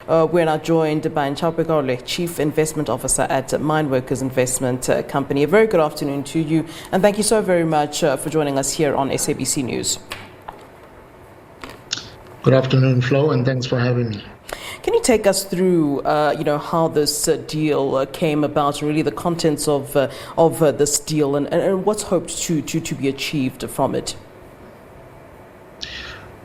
We're now joined by Nchaupe Khaole, Chief Investment Officer at Mineworkers Investment Company. A very good afternoon to you, and thank you so very much for joining us here on SABC News. Good afternoon, Flo, and thanks for having me. Can you take us through, how this deal came about, and really the contents of this deal, and what's hoped to be achieved from it?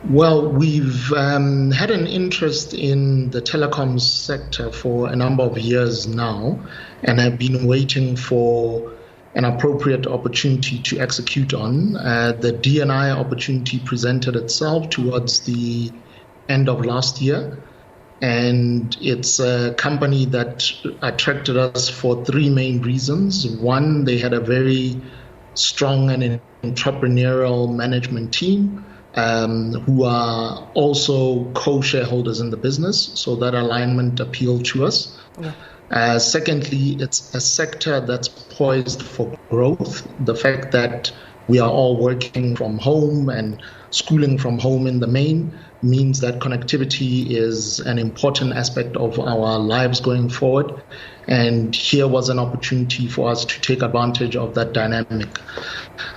Well, we've had an interest in the telecoms sector for a number of years now, and have been waiting for an appropriate opportunity to execute on. The D&I opportunity presented itself towards the end of last year, and it's a company that attracted us for three main reasons. One, they had a very strong and entrepreneurial management team, who are also co-shareholders in the business, so that alignment appealed to us. Yeah. Secondly, it's a sector that's poised for growth. The fact that we are all working from home and schooling from home in the main means that connectivity is an important aspect of our lives going forward. And here was an opportunity for us to take advantage of that dynamic.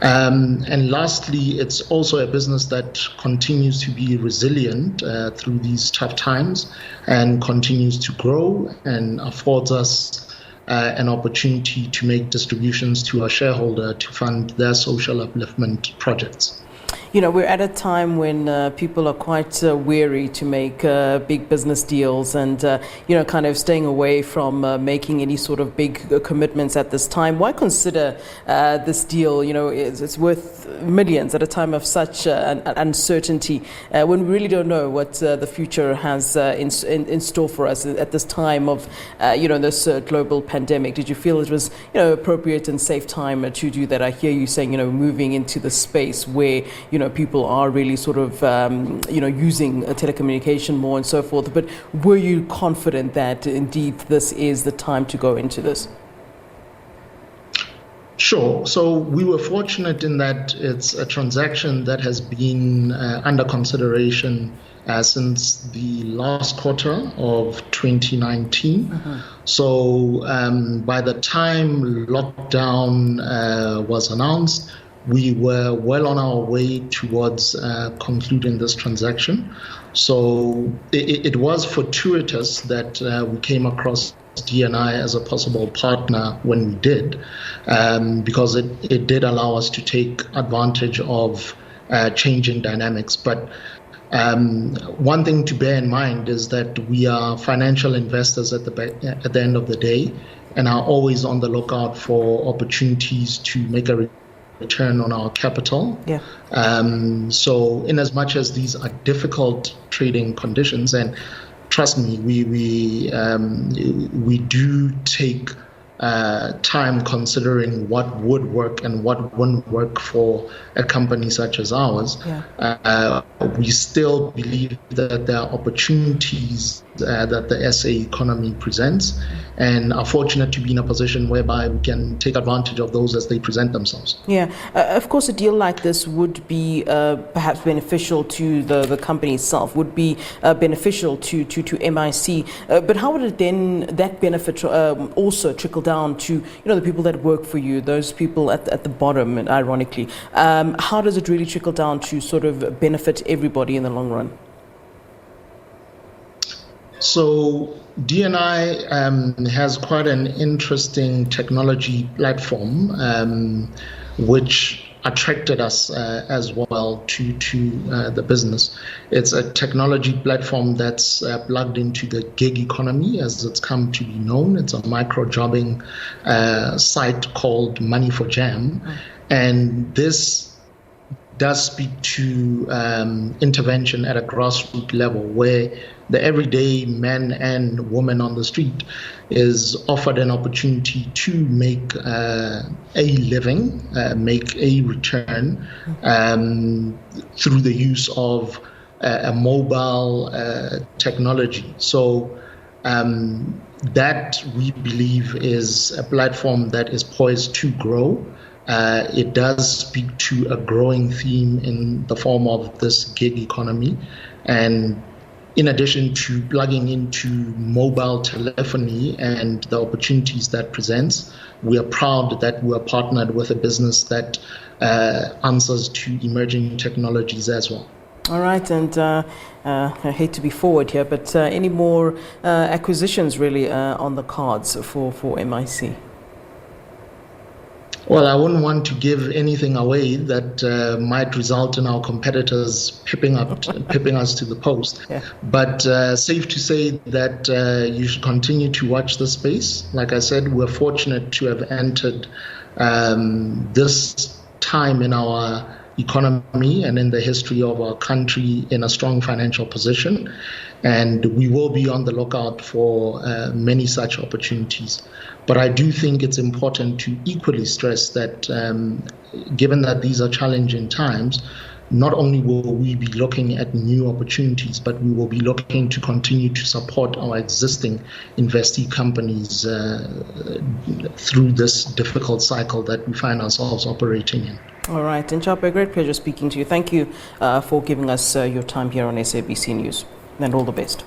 And lastly, it's also a business that continues to be resilient through these tough times and continues to grow and affords us an opportunity to make distributions to our shareholder to fund their social upliftment projects. You know, we're at a time when people are quite wary to make big business deals and, kind of staying away from making any sort of big commitments at this time. Why consider this deal, it's worth millions at a time of such uncertainty when we really don't know what the future has in store for us at this time of, this global pandemic? Did you feel it was, appropriate and safe time to do that? I hear you saying, moving into the space where, people are really sort of, using telecommunication more and so forth. But were you confident that indeed this is the time to go into this? Sure. So we were fortunate in that it's a transaction that has been under consideration since the last quarter of 2019. Mm-hmm. So by the time lockdown was announced, we were well on our way towards concluding this transaction. So it was fortuitous that we came across D&I as a possible partner when we did, because it did allow us to take advantage of changing dynamics. But one thing to bear in mind is that we are financial investors at the end of the day, and are always on the lookout for opportunities to make a return on our capital. Yeah. So in as much as these are difficult trading conditions, and trust me, we do take time considering what would work and what wouldn't work for a company such as ours. Yeah. We still believe that there are opportunities that the SA economy presents, and are fortunate to be in a position whereby we can take advantage of those as they present themselves. Yeah, of course, a deal like this would be perhaps beneficial to the company itself, would be beneficial to MIC. But how would it then, that benefit also trickle down to the people that work for you, those people at the bottom, and ironically, how does it really trickle down to sort of benefit everybody in the long run? So D&I has quite an interesting technology platform, which attracted us as well to the business. It's a technology platform that's plugged into the gig economy, as it's come to be known. It's a micro-jobbing site called Money for Jam. And this does speak to intervention at a grassroots level, where the everyday man and woman on the street is offered an opportunity to make a living, make a return through the use of a mobile technology. So that, we believe, is a platform that is poised to grow. It does speak to a growing theme in the form of this gig economy, and in addition to plugging into mobile telephony and the opportunities that presents, we are proud that we are partnered with a business that answers to emerging technologies as well. All right, and I hate to be forward here, but any more acquisitions really on the cards for MIC? Well, I wouldn't want to give anything away that might result in our competitors pipping us to the post. Yeah. But safe to say that you should continue to watch the space. Like I said, we're fortunate to have entered this time in our economy and in the history of our country in a strong financial position. And we will be on the lookout for many such opportunities. But I do think it's important to equally stress that given that these are challenging times, not only will we be looking at new opportunities, but we will be looking to continue to support our existing investee companies through this difficult cycle that we find ourselves operating in. All right, Nchaupe, a great pleasure speaking to you. Thank you for giving us your time here on SABC News, and all the best.